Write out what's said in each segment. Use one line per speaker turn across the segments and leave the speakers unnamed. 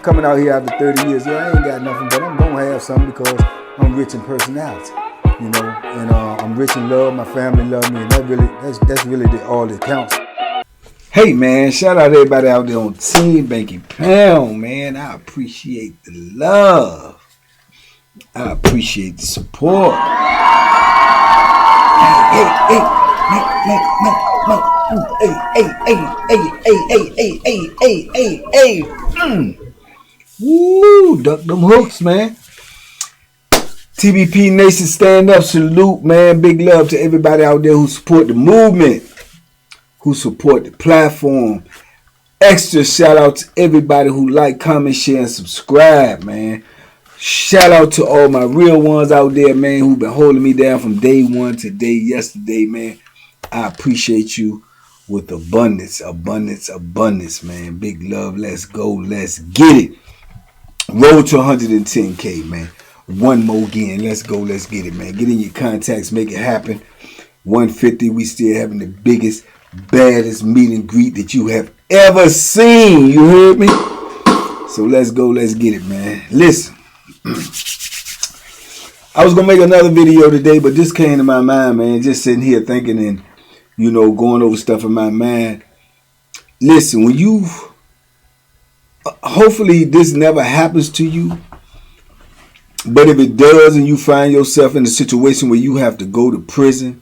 coming out here after 30 years. Yeah, I ain't got nothing, but I'm gonna have something because I'm rich in personality, you know, and I'm rich in love. My family love me, and that's really all that counts. Hey man, shout out to everybody out there on Team Banky Pound, man. I appreciate the love. I appreciate the support. Hey. Woo, duck them hooks, man. TBP Nation, stand up, salute, man. Big love to everybody out there who support the movement, who support the platform. Extra shout out to everybody who like, comment, share, and subscribe, man. Shout out to all my real ones out there, man, who've been holding me down from day one to yesterday, man. I appreciate you with abundance, man. Big love. Let's go. Let's get it. Roll to 110K, man. One more again. Let's go. Let's get it, man. Get in your contacts. Make it happen. 150. We still having the biggest, baddest meet and greet that you have ever seen. You heard me? So let's go. Let's get it, man. Listen. I was going to make another video today, but this came to my mind, man. Just sitting here thinking and, you know, going over stuff in my mind. Listen, when you, hopefully this never happens to you. But if it does and you find yourself in a situation where you have to go to prison,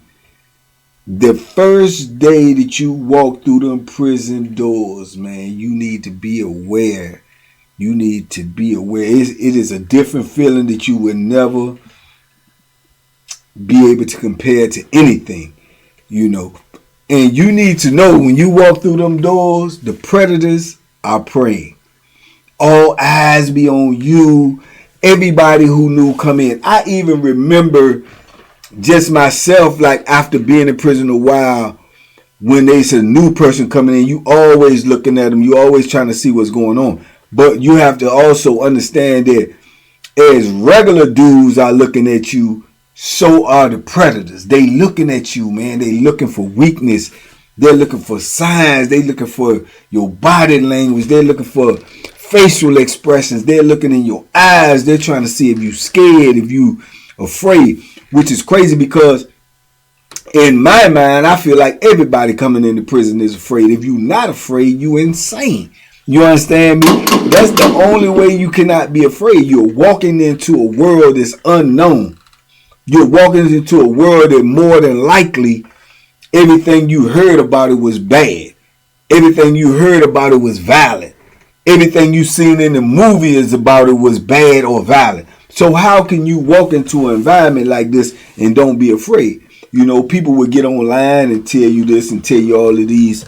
the first day that you walk through them prison doors, man, you need to be aware. You need to be aware. It is a different feeling that you would never be able to compare to anything, you know. And you need to know when you walk through them doors, the predators are preying. All eyes be on you. Everybody who knew come in. I even remember just myself, like after being in prison a while, when there's a new person coming in, you always looking at them. You always trying to see what's going on. But you have to also understand that as regular dudes are looking at you, so are the predators. They looking at you, man. They looking for weakness. They're looking for signs. They looking for your body language. They're looking for facial expressions. They're looking in your eyes. They're trying to see if you scared, if you afraid, which is crazy because in my mind, I feel like everybody coming into prison is afraid. If you're not afraid, you insane. You understand me? That's the only way you cannot be afraid. You're walking into a world that's unknown. You're walking into a world that more than likely everything you heard about it was bad. Everything you heard about it was violent. Everything you seen in the movies about it was bad or violent. So how can you walk into an environment like this and don't be afraid? You know, people would get online and tell you this and tell you all of these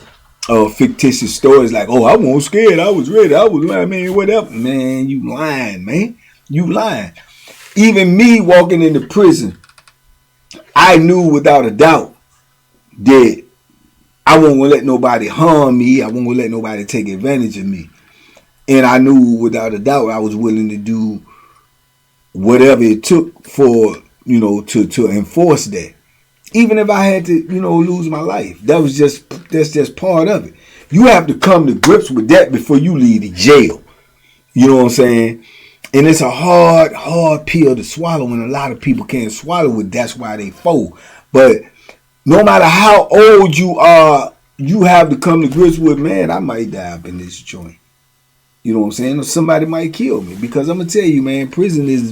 fictitious stories like, oh, I wasn't scared. I was ready. I was lying, man, whatever. Man, you lying, man. You lying. Even me walking into prison, I knew without a doubt that I wasn't going to let nobody harm me. I wasn't going to let nobody take advantage of me. And I knew without a doubt I was willing to do whatever it took for, you know, to enforce that. Even if I had to, you know, lose my life. That's just part of it. You have to come to grips with that before you leave the jail. You know what I'm saying? And it's a hard pill to swallow, and a lot of people can't swallow it. That's why they fold. But no matter how old you are, you have to come to grips with, man, I might die up in this joint. You know what I'm saying? Or somebody might kill me. Because I'm going to tell you, man, prison is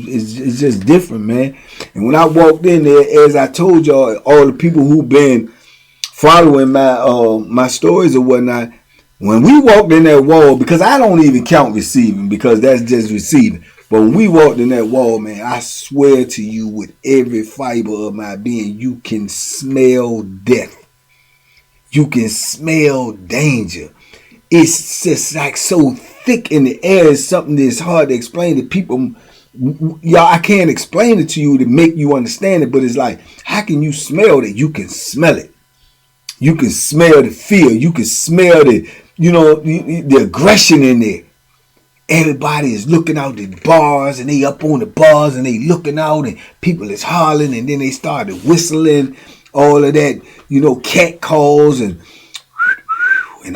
just different, man. And when I walked in there, as I told y'all, all the people who've been following my stories or whatnot, when we walked in that wall, because I don't even count receiving, because that's just receiving. But when we walked in that wall, man, I swear to you with every fiber of my being, you can smell death. You can smell danger. It's just like so thick in the air. It's something that's hard to explain to people. Y'all, I can't explain it to you to make you understand it, but it's like, how can you smell that? You can smell it. You can smell the fear. You can smell the, you know, the aggression in there. Everybody is looking out the bars, and they up on the bars, and they looking out, and people is hollering, and then they started whistling, all of that, you know, cat calls and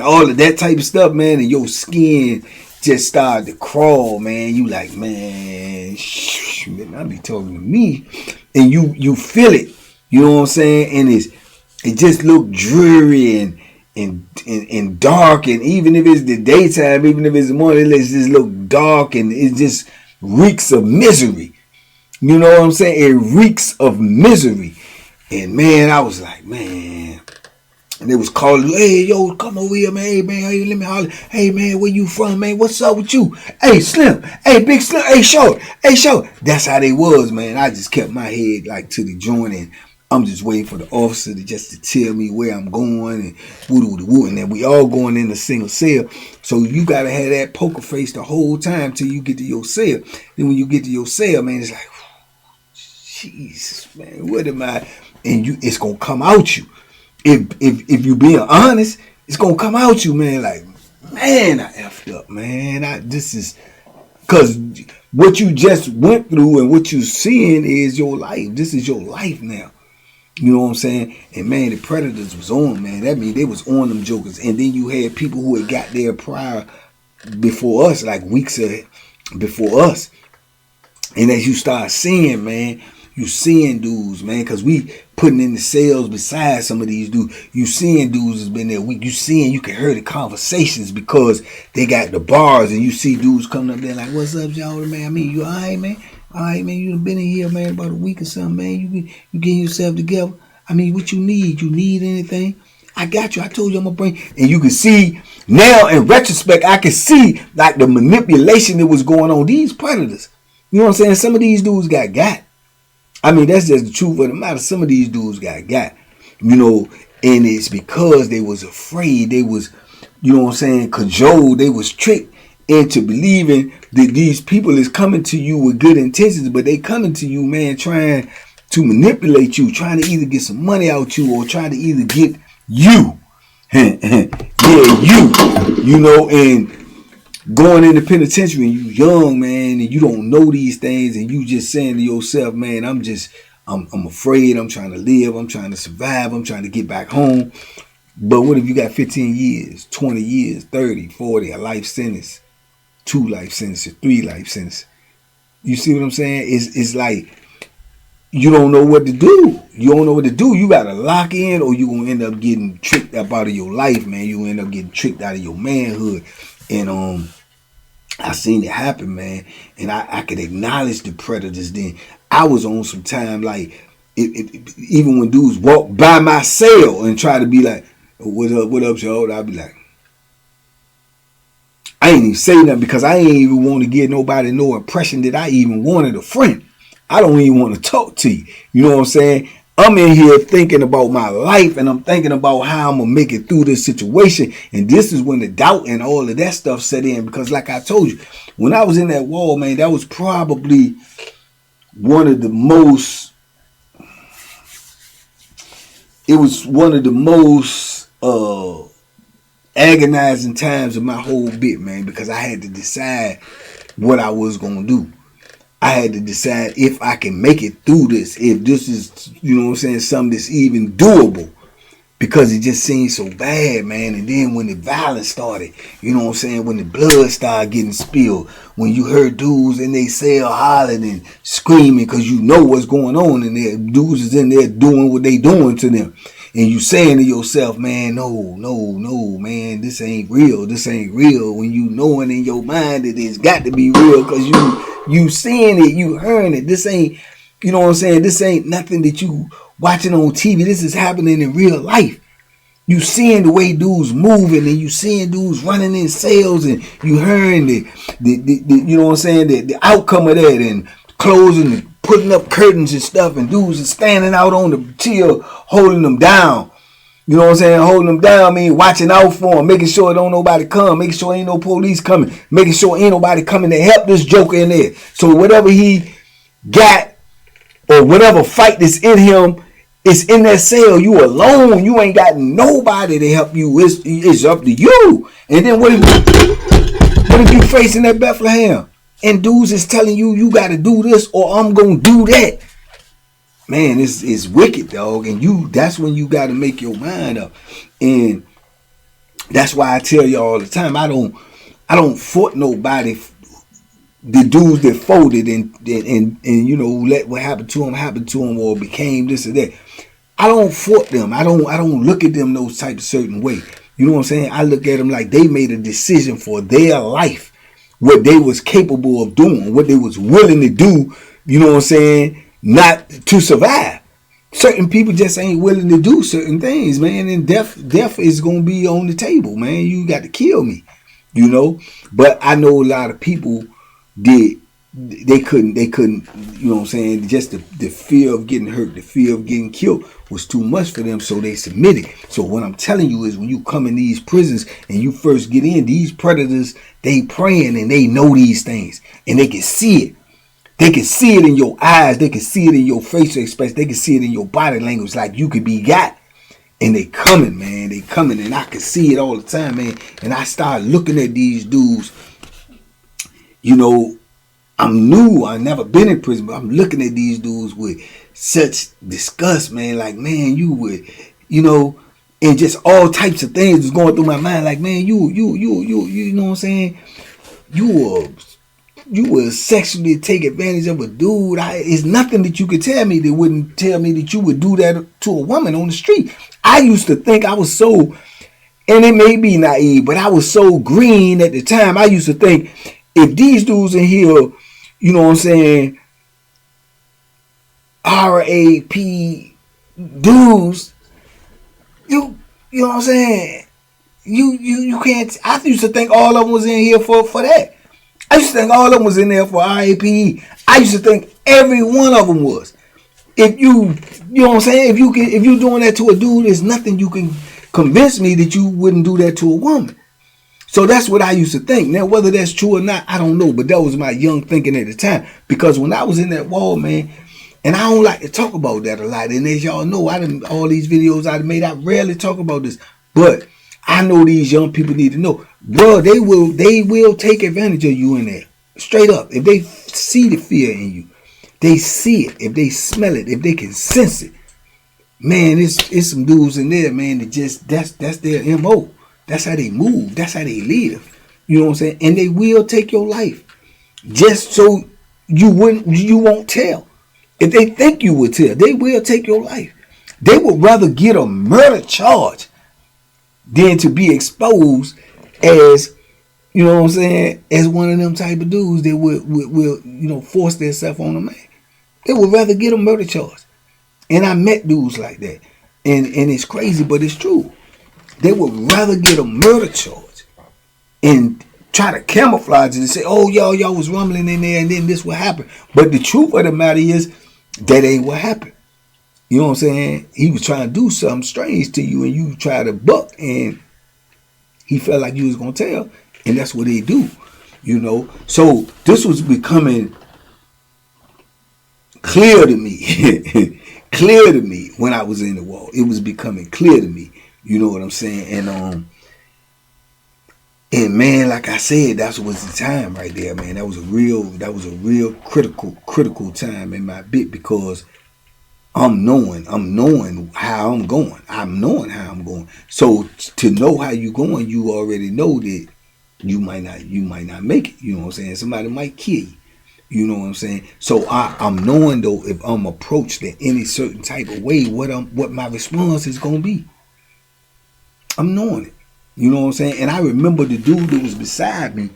all of that type of stuff, man. And your skin just started to crawl, man. You like, man, I be talking to me, and you feel it. You know what I'm saying? And it just look dreary and dark, and even if it's the daytime, even if it's the morning, it just look dark, and it just reeks of misery. You know what I'm saying? It reeks of misery. And man, I was like, man. And they was calling, hey, yo, come over here, man. Hey, man, hey, let me holler. Hey, man, where you from, man? What's up with you? Hey, Slim. Hey, Big Slim. Hey, Short. Hey, Short. That's how they was, man. I just kept my head like to the joint, and I'm just waiting for the officer to tell me where I'm going, and woo. And then we all going in a single cell. So you got to have that poker face the whole time till you get to your cell. Then when you get to your cell, man, it's like, Jesus, man, what am I? And it's going to come out you. If you being honest, it's gonna come out you, man. Like, man, I effed up, man. This is because what you just went through and what you seeing is your life. This is your life now. You know what I'm saying? And man, the predators was on, man. That means they was on them jokers. And then you had people who had got there prior before us, like weeks before us. And as you start seeing, man, you seeing dudes, man, because we putting in the sales beside some of these dudes. You seeing dudes has been there week. You can hear the conversations because they got the bars, and you see dudes coming up there like, what's up, y'all, man? I mean, you all right, man? All right, man, you done been in here, man, about a week or something, man. You getting yourself together. I mean, what you need? You need anything? I got you. I told you I'm going to bring. And you can see now in retrospect, I can see like the manipulation that was going on. These predators, you know what I'm saying? Some of these dudes got. I mean, that's just the truth of the matter. Some of these dudes got, you know, and it's because they was afraid. They was, you know what I'm saying, cajoled. They was tricked into believing that these people is coming to you with good intentions, but they coming to you, man, trying to manipulate you, trying to either get some money out you or trying to either get you. Yeah, you know, and going in the penitentiary and you young, man, and you don't know these things, and you just saying to yourself, man, I'm afraid, I'm trying to live, I'm trying to survive, I'm trying to get back home. But what if you got 15 years, 20 years, 30, 40, a life sentence, 2 life sentences, 3 life sentences? You see what I'm saying? It's like you don't know what to do. You don't know what to do. You got to lock in, or you're going to end up getting tricked up out of your life, man. You're going to end up getting tricked out of your manhood. And I seen it happen, man, and I could acknowledge the predators then. I was on some time, like, even when dudes walk by my cell and try to be like, what up, y'all? I'd be like, I ain't even say nothing because I ain't even want to give nobody no impression that I even wanted a friend. I don't even want to talk to you. You know what I'm saying? I'm in here thinking about my life, and I'm thinking about how I'm going to make it through this situation. And this is when the doubt and all of that stuff set in. Because like I told you, when I was in that wall, man, that was probably one of the most agonizing times of my whole bit, man, because I had to decide what I was going to do. I had to decide if I can make it through this, if this is, you know what I'm saying, something that's even doable, because it just seemed so bad, man. And then when the violence started, you know what I'm saying, when the blood started getting spilled, when you heard dudes in they cell hollering and screaming because you know what's going on in there, dudes is in there doing what they doing to them, and you saying to yourself, man, no, man, this ain't real, when you knowing in your mind that it's got to be real because you seeing it, you hearing it. This ain't, you know what I'm saying, this ain't nothing that you watching on TV. This is happening in real life. You seeing the way dudes moving, and you seeing dudes running in cells, and you hearing the you know what I'm saying, the outcome of that, and closing and putting up curtains and stuff, and dudes are standing out on the till holding them down. You know what I'm saying? Holding them down mean watching out for them, making sure don't nobody come, making sure ain't no police coming, making sure ain't nobody coming to help this joker in there. So whatever he got, or whatever fight that's in him, it's in that cell. You alone. You ain't got nobody to help you. It's up to you. And then what if you facing that Bethlehem, and dudes is telling you, you got to do this or I'm going to do that? Man, it's wicked, dog. And that's when you got to make your mind up. And that's why I tell you all the time, I don't I don't fault nobody. The dudes that folded and you know, let what happened to them or became this or that. I don't fault them. I don't look at them those type of certain way. You know what I'm saying? I look at them like they made a decision for their life, what they was capable of doing, what they was willing to do. You know what I'm saying? Not to survive. Certain people just ain't willing to do certain things, man. And death is gonna be on the table, man. You got to kill me, you know. But I know a lot of people did. They couldn't, you know what I'm saying? Just the fear of getting hurt, the fear of getting killed was too much for them, so they submitted. So what I'm telling you is when you come in these prisons and you first get in, these predators, they praying and they know these things and they can see it. They can see it in your eyes. They can see it in your facial expression. They can see it in your body language like you could be got. And they coming, man. They coming, and I can see it all the time, man. And I start looking at these dudes, you know, I'm new. I've never been in prison, but I'm looking at these dudes with such disgust, man. Like, man, you would, you know, and just all types of things was going through my mind. Like, man, you know what I'm saying? You will sexually take advantage of a dude. It's nothing that you could tell me that wouldn't tell me that you would do that to a woman on the street. I used to think I was so, and it may be naive, but I was so green at the time. I used to think if these dudes in here, you know what I'm saying, RAP dudes, you know what I'm saying, you can't. I used to think all of them was in here for that. I used to think all of them was in there for RAPE. I used to think every one of them was. If you know what I'm saying, if you doing that to a dude, there's nothing you can convince me that you wouldn't do that to a woman. So that's what I used to think. Now, whether that's true or not, I don't know. But that was my young thinking at the time. Because when I was in that wall, man, and I don't like to talk about that a lot. And as y'all know, all these videos I made, I rarely talk about this. But I know these young people need to know. Bro, they will take advantage of you in there. Straight up. If they see the fear in you, they see it. If they smell it, if they can sense it. Man, it's some dudes in there, man, that just, that's their MO. That's how they move. That's how they live. You know what I'm saying? And they will take your life. Just so you won't tell. If they think you would tell, they will take your life. They would rather get a murder charge than to be exposed as, you know what I'm saying, as one of them type of dudes that will you know, force themselves on a man. They would rather get a murder charge. And I met dudes like that. And it's crazy, but it's true. They would rather get a murder charge and try to camouflage it and say, oh, y'all was rumbling in there and then this will happen. But the truth of the matter is that ain't what happened. You know what I'm saying? He was trying to do something strange to you and you try to buck and he felt like you was going to tell. And that's what they do, you know. So this was becoming clear to me. Clear to me when I was in the wall. It was becoming clear to me. You know what I'm saying? And man, like I said, that was the time right there, man. That was a real critical time in my bit because I'm knowing how I'm going. I'm knowing how I'm going. So to know how you going, you already know that you might not make it. You know what I'm saying? Somebody might kill you. You know what I'm saying? So I'm knowing though if I'm approached in any certain type of way, what my response is gonna be. I'm knowing it. You know what I'm saying? And I remember the dude that was beside me,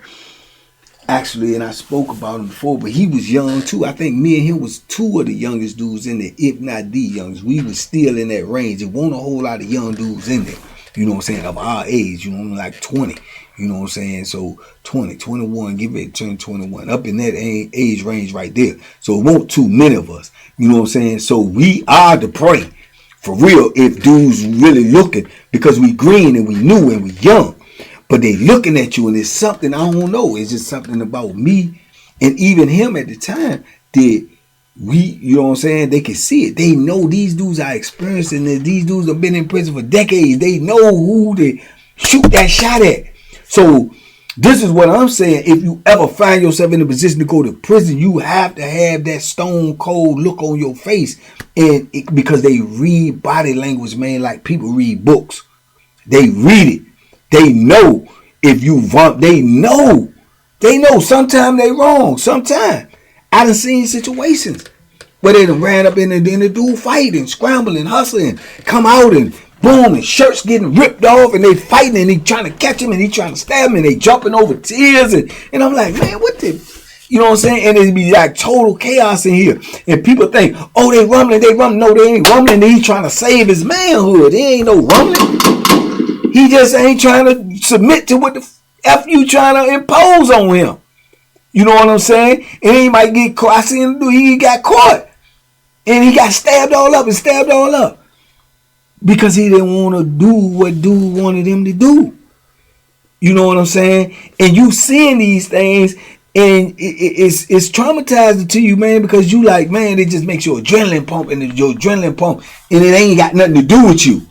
actually, and I spoke about him before, but he was young too. I think me and him was two of the youngest dudes in there, if not the youngest. We was still in that range. There wasn't a whole lot of young dudes in there. You know what I'm saying? Of our age, you know, like 20. You know what I'm saying? So 20, 21, get ready to turn 21. Up in that age range right there. So it won't too many of us. You know what I'm saying? So we are the prey. For real, if dudes really looking, because we green and we new and we young, but they looking at you and it's something, I don't know, it's just something about me and even him at the time that you know what I'm saying, they can see it. They know these dudes are experiencing this. These dudes have been in prison for decades. They know who to shoot that shot at. So this is what I'm saying. If you ever find yourself in a position to go to prison, you have to have that stone cold look on your face. And because they read body language, man, like people read books. They read it. They know If you vomit, they know. They know. Sometimes they wrong. Sometimes. I done seen situations where they done ran up in the dude fighting, scrambling, hustling, come out and boom, and shirts getting ripped off, and they fighting, and he trying to catch him, and he trying to stab him, and they jumping over tears, and I'm like, man, what the, you know what I'm saying? And it be like total chaos in here, and people think, oh, they rumbling. No, they ain't rumbling. He trying to save his manhood. There ain't no rumbling. He just ain't trying to submit to what the F you trying to impose on him. You know what I'm saying? And he might get caught. I seen him do. He got caught, and he got stabbed all up, because he didn't want to do what dude wanted him to do. You know what I'm saying? And you seeing these things, and it's traumatizing to you, man, because you like, man, it just makes your adrenaline pump, and it ain't got nothing to do with you.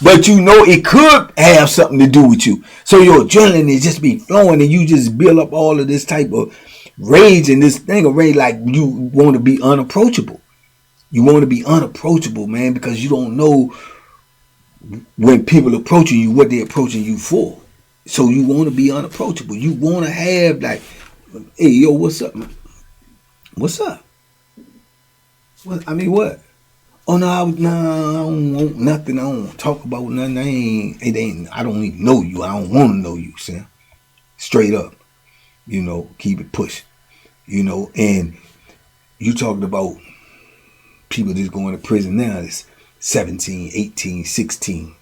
But you know it could have something to do with you. So your adrenaline is just be flowing, and you just build up all of this type of rage and this thing of rage, like you want to be unapproachable. You want to be unapproachable, man, because you don't know when people approaching you, what they're approaching you for. So you want to be unapproachable. You want to have like, hey, yo, what's up, man? What's up? What? Oh no, I don't want nothing. I don't want to talk about nothing. I don't even know you. I don't want to know you, Sam. Straight up, you know, keep it pushing, you know. And you talking about people that's going to prison now. It's 17, 18, 16,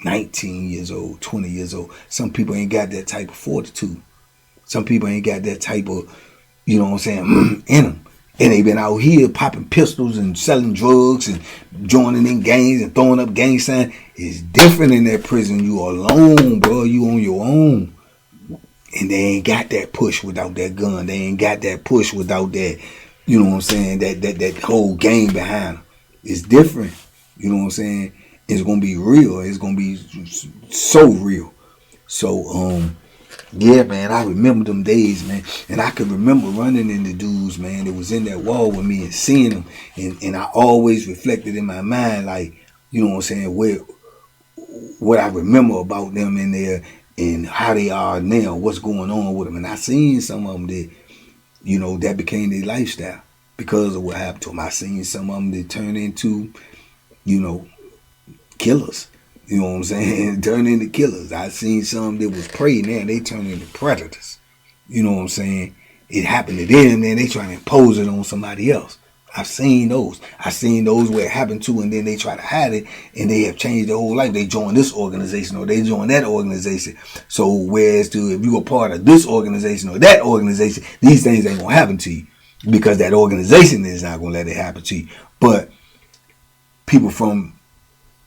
19 years old, 20 years old. Some people ain't got that type of fortitude. Some people ain't got that type of, you know what I'm saying, in them. And they been out here popping pistols and selling drugs and joining in gangs and throwing up gang signs. It's different in that prison. You alone, bro. You on your own. And they ain't got that push without that gun. They ain't got that push without that, you know what I'm saying, that whole gang behind them. It's different. You know what I'm saying? It's going to be real. It's going to be so real. So, yeah, man, I remember them days, man. And I can remember running into dudes, man, that was in that wall with me and seeing them. And I always reflected in my mind, like, you know what I'm saying, what I remember about them in there and how they are now, what's going on with them. And I seen some of them that, you know, that became their lifestyle because of what happened to them. I seen some of them that turned into, you know, killers. You know what I'm saying? Turn into killers. I seen some that was prey, now they turn into predators. You know what I'm saying? It happened to them, then they try to impose it on somebody else. I've seen those. I've seen those where it happened to, and then they try to hide it, and they have changed their whole life. They join this organization or they join that organization. So whereas if you are part of this organization or that organization, these things ain't gonna happen to you because that organization is not gonna let it happen to you. But people from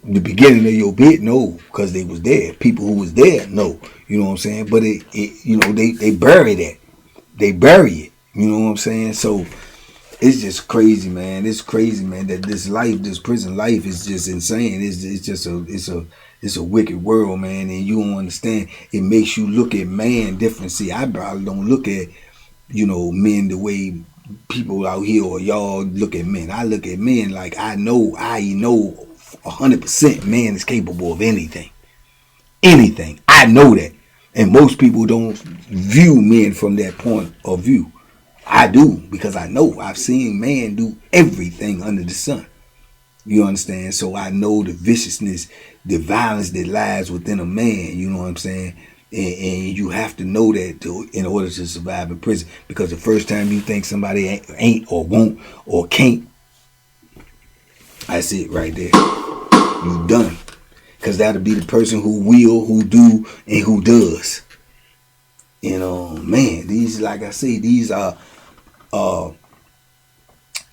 the beginning of your bid, no, because they was there. People who was there, no. You know what I'm saying? But it you know, they bury that. They bury it. You know what I'm saying? So it's just crazy, man. It's crazy, man, that this life, this prison life is just insane. It's a wicked world, man, and you don't understand. It makes you look at man different. See, I probably don't look at, you know, men the way people out here or y'all look at men. I look at men like I know 100% man is capable of anything. Anything. I know that. And most people don't view men from that point of view. I do, because I know. I've seen man do everything under the sun. You understand? So I know the viciousness, the violence that lies within a man. You know what I'm saying? And you have to know that in order to survive in prison. Because the first time you think somebody ain't or won't or can't, that's it right there. You done. Because that'll be the person who will, who do, and who does. You know, man, these, like I say, these are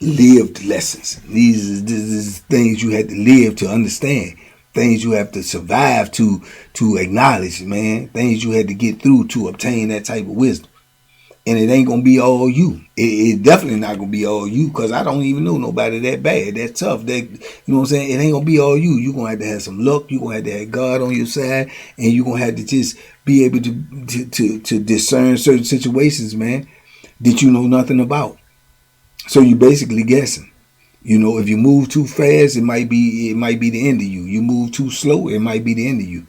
lived lessons. These is things you had to live to understand. Things you have to survive to acknowledge, man. Things you had to get through to obtain that type of wisdom. And it ain't going to be all you. It definitely not going to be all you, because I don't even know nobody that bad, that tough. That, you know what I'm saying? It ain't going to be all you. You're going to have some luck. You're going to have God on your side. And you're going to have to just be able to discern certain situations, man, that you know nothing about. So you're basically guessing. You know, if you move too fast, it might be the end of you. You move too slow, it might be the end of you.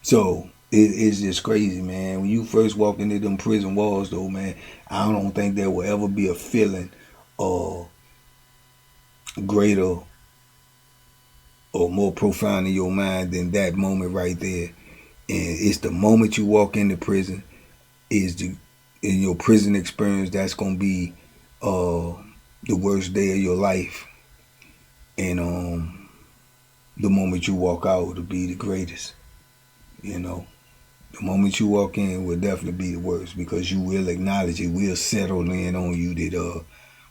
So It's just crazy, man. When you first walk into them prison walls, though, man, I don't think there will ever be a feeling greater or more profound in your mind than that moment right there. And it's the moment you walk into prison, is the in your prison experience, that's gonna be the worst day of your life. And the moment you walk out will be the greatest. You know, the moment you walk in will definitely be the worst, because you will acknowledge it, will settle in on you that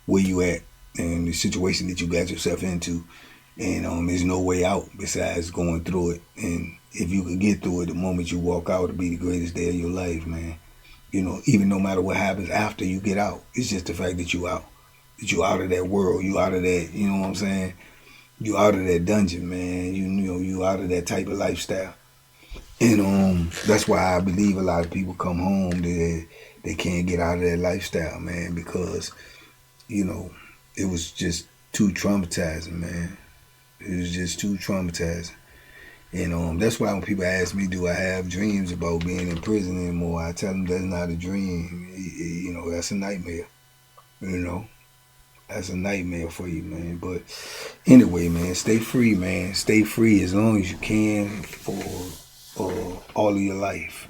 where you at and the situation that you got yourself into. And there's no way out besides going through it. And if you can get through it, the moment you walk out, it'll be the greatest day of your life, man. You know, even no matter what happens after you get out, it's just the fact that you out. That you out of that world, you out of that, you know what I'm saying? You out of that dungeon, man. You know, you out of that type of lifestyle. And that's why I believe a lot of people come home, they can't get out of that lifestyle, man, because, you know, it was just too traumatizing, man. It was just too traumatizing. And that's why when people ask me, do I have dreams about being in prison anymore, I tell them that's not a dream. You know, that's a nightmare. You know, that's a nightmare for you, man. But anyway, man, stay free, man. Stay free as long as you can for all of your life.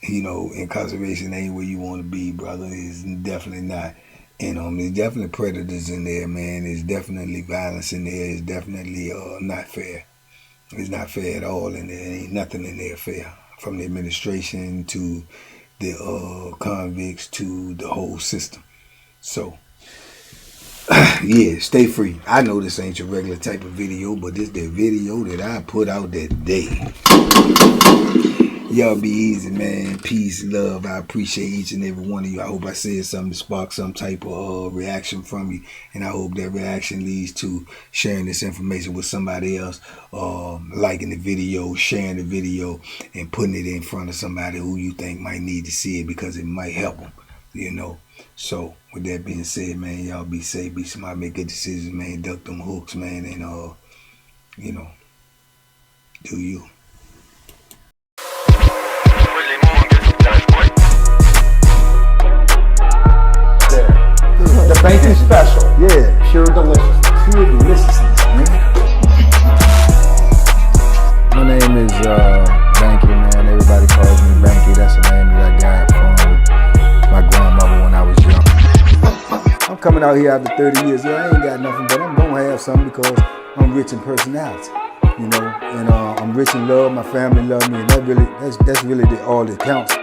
You know, incarceration ain't where you want to be, brother. It's definitely not. And there's definitely predators in there, man. There's definitely violence in there. It's definitely not fair. It's not fair at all in there. Ain't nothing in there fair. From the administration to the convicts to the whole system. So, yeah, stay free. I know this ain't your regular type of video, but this the video that I put out that day. Y'all be easy, man. Peace, love. I appreciate each and every one of you. I hope I said something to spark some type of reaction from you. And I hope that reaction leads to sharing this information with somebody else, liking the video, sharing the video, and putting it in front of somebody who you think might need to see it, because it might help them, you know. So, with that being said, man, y'all be safe, be smart, make good decisions, man. Duck them hooks, man, and, you know, do you.
The Banky special.
Yeah.
Pure deliciousness.
Pure deliciousness, man.
My name is Banky, man. Everybody calls me Banky. That's the name that I got from my grandmother when I was young. I'm coming out here after 30 years. Yeah, I ain't got nothing, but I'm gonna have something because I'm rich in personality, you know, and I'm rich in love. My family love me, and that's really all that counts.